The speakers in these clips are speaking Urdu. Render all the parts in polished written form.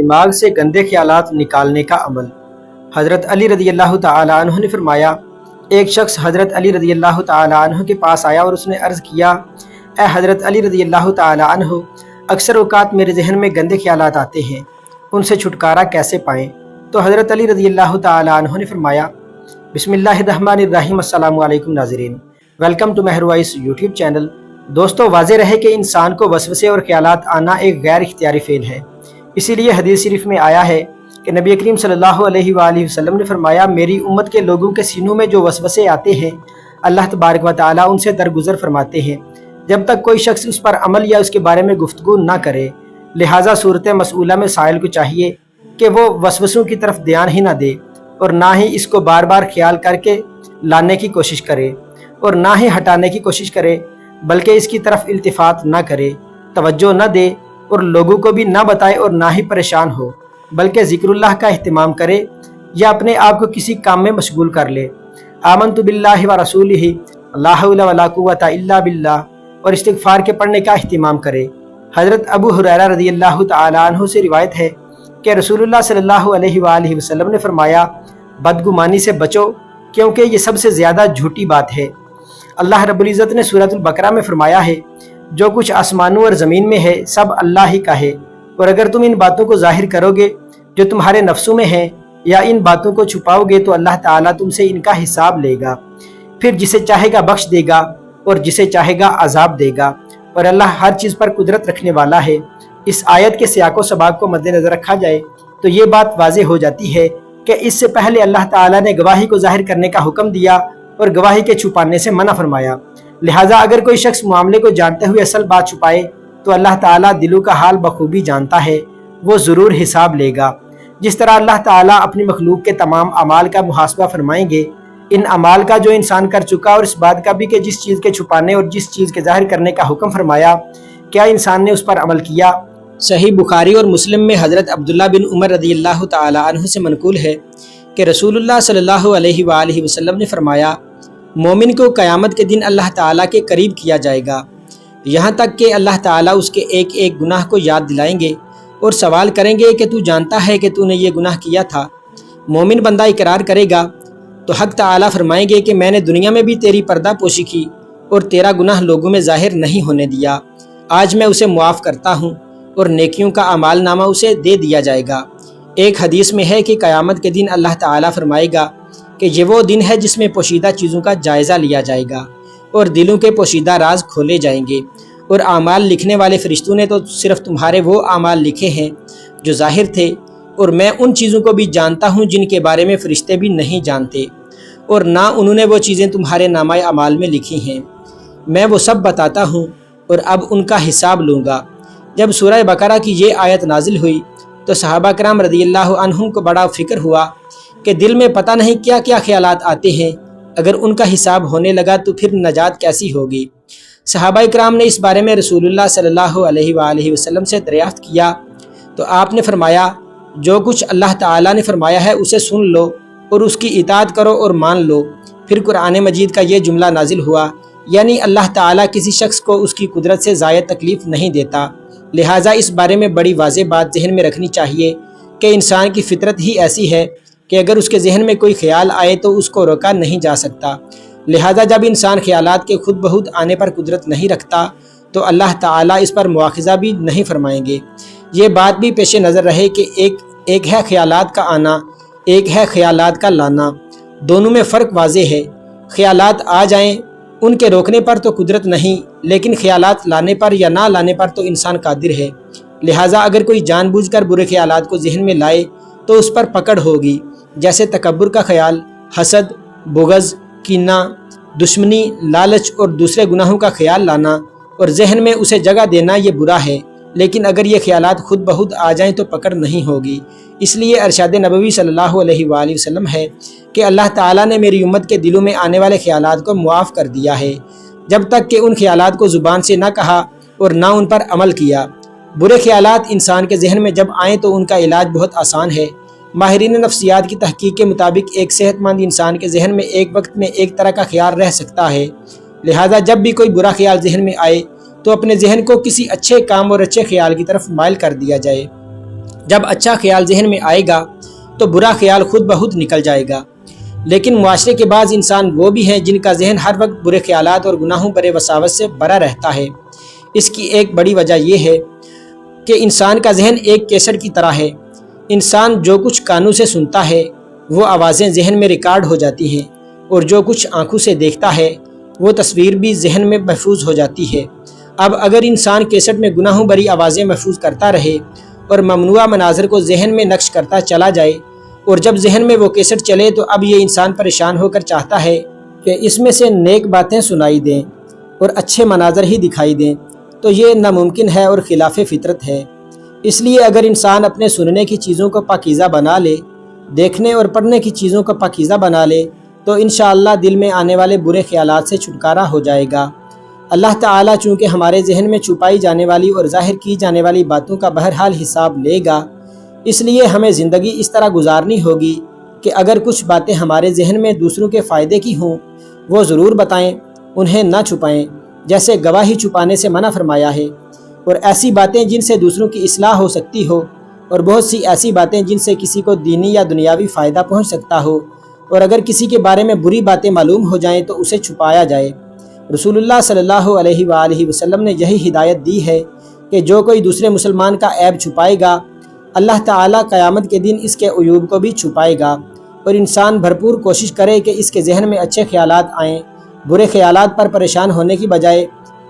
دماغ سے گندے خیالات نکالنے کا عمل۔ حضرت علی رضی اللہ تعالیٰ عنہ نے فرمایا، ایک شخص حضرت علی رضی اللہ تعالیٰ عنہ کے پاس آیا اور اس نے عرض کیا، اے حضرت علی رضی اللہ تعالیٰ عنہ، اکثر اوقات میرے ذہن میں گندے خیالات آتے ہیں، ان سے چھٹکارا کیسے پائیں؟ تو حضرت علی رضی اللہ تعالیٰ عنہ نے فرمایا، بسم اللہ الرحمن الرحیم۔ السلام علیکم ناظرین، ویلکم ٹو مہر وائس یوٹیوب چینل۔ دوستو، واضح رہے کہ انسان کو وسوسے اور خیالات آنا ایک غیر اختیاری فعل ہے۔ اسی لیے حدیث شریف میں آیا ہے کہ نبی کریم صلی اللہ علیہ وآلہ وسلم نے فرمایا، میری امت کے لوگوں کے سینوں میں جو وسوسے آتے ہیں، اللہ تبارک و تعالیٰ ان سے درگزر فرماتے ہیں جب تک کوئی شخص اس پر عمل یا اس کے بارے میں گفتگو نہ کرے۔ لہٰذا صورت مسئولہ میں سائل کو چاہیے کہ وہ وسوسوں کی طرف دھیان ہی نہ دے، اور نہ ہی اس کو بار بار خیال کر کے لانے کی کوشش کرے، اور نہ ہی ہٹانے کی کوشش کرے، بلکہ اس کی طرف التفات نہ کرے، توجہ نہ دے، اور لوگوں کو بھی نہ بتائے اور نہ ہی پریشان ہو، بلکہ ذکر اللہ کا اہتمام کرے یا اپنے آپ کو کسی کام میں مشغول کر لے۔ آمنت باللہ و رسولہ، لا حول ولا قوۃ الا باللہ، اور استغفار کے پڑھنے کا اہتمام کرے۔ حضرت ابو ہریرہ رضی اللہ تعالیٰ عنہ سے روایت ہے کہ رسول اللہ صلی اللہ علیہ وآلہ وسلم نے فرمایا، بدگمانی سے بچو، کیونکہ یہ سب سے زیادہ جھوٹی بات ہے۔ اللہ رب العزت نے سورۃ البقرہ میں فرمایا ہے، جو کچھ آسمانوں اور زمین میں ہے سب اللہ ہی کا ہے، اور اگر تم ان باتوں کو ظاہر کرو گے جو تمہارے نفسوں میں ہیں، یا ان باتوں کو چھپاؤ گے تو اللہ تعالیٰ تم سے ان کا حساب لے گا، پھر جسے چاہے گا بخش دے گا اور جسے چاہے گا عذاب دے گا، اور اللہ ہر چیز پر قدرت رکھنے والا ہے۔ اس آیت کے سیاق و سباق کو مد نظر رکھا جائے تو یہ بات واضح ہو جاتی ہے کہ اس سے پہلے اللہ تعالیٰ نے گواہی کو ظاہر کرنے کا حکم دیا اور گواہی کے چھپانے سے منع فرمایا۔ لہٰذا اگر کوئی شخص معاملے کو جانتے ہوئے اصل بات چھپائے تو اللہ تعالیٰ دلوں کا حال بخوبی جانتا ہے، وہ ضرور حساب لے گا۔ جس طرح اللہ تعالیٰ اپنی مخلوق کے تمام اعمال کا محاسبہ فرمائیں گے، ان اعمال کا جو انسان کر چکا، اور اس بات کا بھی کہ جس چیز کے چھپانے اور جس چیز کے ظاہر کرنے کا حکم فرمایا، کیا انسان نے اس پر عمل کیا؟ صحیح بخاری اور مسلم میں حضرت عبداللہ بن عمر رضی اللہ تعالیٰ عنہ سے منقول ہے کہ رسول اللہ صلی اللہ علیہ وآلہ وسلم نے فرمایا، مومن کو قیامت کے دن اللہ تعالیٰ کے قریب کیا جائے گا، یہاں تک کہ اللہ تعالیٰ اس کے ایک ایک گناہ کو یاد دلائیں گے اور سوال کریں گے کہ تو جانتا ہے کہ تو نے یہ گناہ کیا تھا؟ مومن بندہ اقرار کرے گا تو حق تعالیٰ فرمائیں گے کہ میں نے دنیا میں بھی تیری پردہ پوشی کی اور تیرا گناہ لوگوں میں ظاہر نہیں ہونے دیا، آج میں اسے معاف کرتا ہوں، اور نیکیوں کا اعمال نامہ اسے دے دیا جائے گا۔ ایک حدیث میں ہے کہ قیامت کے دن اللہ تعالیٰ فرمائے گا کہ یہ وہ دن ہے جس میں پوشیدہ چیزوں کا جائزہ لیا جائے گا اور دلوں کے پوشیدہ راز کھولے جائیں گے، اور اعمال لکھنے والے فرشتوں نے تو صرف تمہارے وہ اعمال لکھے ہیں جو ظاہر تھے، اور میں ان چیزوں کو بھی جانتا ہوں جن کے بارے میں فرشتے بھی نہیں جانتے، اور نہ انہوں نے وہ چیزیں تمہارے نامہ اعمال میں لکھی ہیں، میں وہ سب بتاتا ہوں اور اب ان کا حساب لوں گا۔ جب سورہ بقرہ کی یہ آیت نازل ہوئی تو صحابہ کرام رضی اللہ عنہم کو بڑا فکر ہوا کہ دل میں پتہ نہیں کیا کیا خیالات آتے ہیں، اگر ان کا حساب ہونے لگا تو پھر نجات کیسی ہوگی؟ صحابہ کرام نے اس بارے میں رسول اللہ صلی اللہ علیہ وآلہ وسلم سے دریافت کیا تو آپ نے فرمایا، جو کچھ اللہ تعالیٰ نے فرمایا ہے اسے سن لو اور اس کی اطاعت کرو اور مان لو۔ پھر قرآن مجید کا یہ جملہ نازل ہوا، یعنی اللہ تعالیٰ کسی شخص کو اس کی قدرت سے زائد تکلیف نہیں دیتا، لہٰذا اس بارے میں بڑی واضح بات ذہن میں رکھنی چاہیے کہ انسان کی فطرت ہی ایسی ہے کہ اگر اس کے ذہن میں کوئی خیال آئے تو اس کو روکا نہیں جا سکتا۔ لہٰذا جب انسان خیالات کے خود بخود آنے پر قدرت نہیں رکھتا تو اللہ تعالیٰ اس پر مواخذہ بھی نہیں فرمائیں گے۔ یہ بات بھی پیش نظر رہے کہ ایک ہے خیالات کا آنا، ایک ہے خیالات کا لانا، دونوں میں فرق واضح ہے۔ خیالات آ جائیں، ان کے روکنے پر تو قدرت نہیں، لیکن خیالات لانے پر یا نہ لانے پر تو انسان قادر ہے۔ لہٰذا اگر کوئی جان بوجھ کر برے خیالات کو ذہن میں لائے تو اس پر پکڑ ہوگی، جیسے تکبر کا خیال، حسد، بغض، کینہ، دشمنی، لالچ اور دوسرے گناہوں کا خیال لانا اور ذہن میں اسے جگہ دینا، یہ برا ہے، لیکن اگر یہ خیالات خود بخود آ جائیں تو پکڑ نہیں ہوگی۔ اس لیے ارشاد نبوی صلی اللہ علیہ وآلہ وسلم ہے کہ اللہ تعالیٰ نے میری امت کے دلوں میں آنے والے خیالات کو معاف کر دیا ہے، جب تک کہ ان خیالات کو زبان سے نہ کہا اور نہ ان پر عمل کیا۔ برے خیالات انسان کے ذہن میں جب آئیں تو ان کا علاج بہت آسان ہے۔ ماہرین نفسیات کی تحقیق کے مطابق ایک صحت مند انسان کے ذہن میں ایک وقت میں ایک طرح کا خیال رہ سکتا ہے، لہٰذا جب بھی کوئی برا خیال ذہن میں آئے تو اپنے ذہن کو کسی اچھے کام اور اچھے خیال کی طرف مائل کر دیا جائے۔ جب اچھا خیال ذہن میں آئے گا تو برا خیال خود بخود نکل جائے گا۔ لیکن معاشرے کے بعض انسان وہ بھی ہیں جن کا ذہن ہر وقت برے خیالات اور گناہوں برے وساوس سے بھرا رہتا ہے۔ اس کی ایک بڑی وجہ یہ ہے کہ انسان کا ذہن ایک کیسٹ کی طرح ہے۔ انسان جو کچھ کانوں سے سنتا ہے وہ آوازیں ذہن میں ریکارڈ ہو جاتی ہیں، اور جو کچھ آنکھوں سے دیکھتا ہے وہ تصویر بھی ذہن میں محفوظ ہو جاتی ہے۔ اب اگر انسان کیسٹ میں گناہوں بھری آوازیں محفوظ کرتا رہے اور ممنوعہ مناظر کو ذہن میں نقش کرتا چلا جائے، اور جب ذہن میں وہ کیسٹ چلے تو اب یہ انسان پریشان ہو کر چاہتا ہے کہ اس میں سے نیک باتیں سنائی دیں اور اچھے مناظر ہی دکھائی دیں، تو یہ ناممکن ہے اور خلاف فطرت ہے۔ اس لیے اگر انسان اپنے سننے کی چیزوں کو پاکیزہ بنا لے، دیکھنے اور پڑھنے کی چیزوں کو پاکیزہ بنا لے، تو انشاءاللہ دل میں آنے والے برے خیالات سے چھٹکارا ہو جائے گا۔ اللہ تعالیٰ چونکہ ہمارے ذہن میں چھپائی جانے والی اور ظاہر کی جانے والی باتوں کا بہرحال حساب لے گا، اس لیے ہمیں زندگی اس طرح گزارنی ہوگی کہ اگر کچھ باتیں ہمارے ذہن میں دوسروں کے فائدے کی ہوں وہ ضرور بتائیں، انہیں نہ چھپائیں، جیسے گواہی چھپانے سے منع فرمایا ہے، اور ایسی باتیں جن سے دوسروں کی اصلاح ہو سکتی ہو، اور بہت سی ایسی باتیں جن سے کسی کو دینی یا دنیاوی فائدہ پہنچ سکتا ہو، اور اگر کسی کے بارے میں بری باتیں معلوم ہو جائیں تو اسے چھپایا جائے۔ رسول اللہ صلی اللہ علیہ وآلہ وسلم نے یہی ہدایت دی ہے کہ جو کوئی دوسرے مسلمان کا عیب چھپائے گا، اللہ تعالیٰ قیامت کے دن اس کے عیوب کو بھی چھپائے گا، اور انسان بھرپور کوشش کرے کہ اس کے ذہن میں اچھے خیالات آئیں، برے خیالات پر پریشان ہونے کی بجائے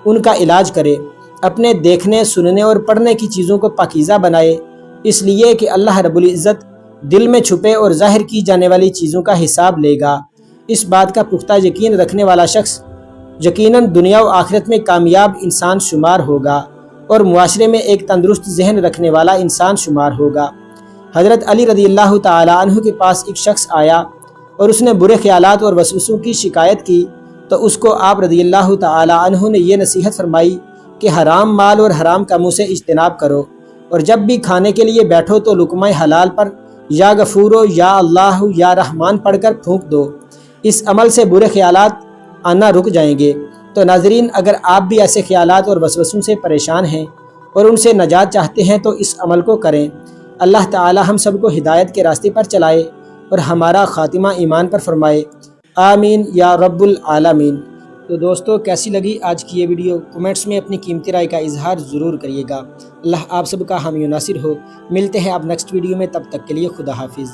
ان کا علاج کرے، اپنے دیکھنے، سننے اور پڑھنے کی چیزوں کو پاکیزہ بنائے، اس لیے کہ اللہ رب العزت دل میں چھپے اور ظاہر کی جانے والی چیزوں کا حساب لے گا۔ اس بات کا پختہ یقین رکھنے والا شخص یقیناً دنیا و آخرت میں کامیاب انسان شمار ہوگا، اور معاشرے میں ایک تندرست ذہن رکھنے والا انسان شمار ہوگا۔ حضرت علی رضی اللہ تعالیٰ عنہ کے پاس ایک شخص آیا اور اس نے برے خیالات اور وسوسوں کی شکایت کی، تو اس کو آپ رضی اللہ تعالیٰ عنہ نے یہ نصیحت فرمائی کہ حرام مال اور حرام کاموں سے اجتناب کرو، اور جب بھی کھانے کے لیے بیٹھو تو لقمہ حلال پر یا غفورو یا اللہ یا رحمان پڑھ کر پھونک دو۔ اس عمل سے برے خیالات آنا رک جائیں گے۔ تو ناظرین، اگر آپ بھی ایسے خیالات اور وسوسوں سے پریشان ہیں اور ان سے نجات چاہتے ہیں تو اس عمل کو کریں۔ اللہ تعالی ہم سب کو ہدایت کے راستے پر چلائے اور ہمارا خاتمہ ایمان پر فرمائے، آمین یا رب العالمین۔ تو دوستو، کیسی لگی آج کی یہ ویڈیو؟ کمنٹس میں اپنی قیمتی رائے کا اظہار ضرور کریے گا۔ اللہ آپ سب کا حامی و ناصر ہو۔ ملتے ہیں اب نیکسٹ ویڈیو میں، تب تک کے لیے خدا حافظ۔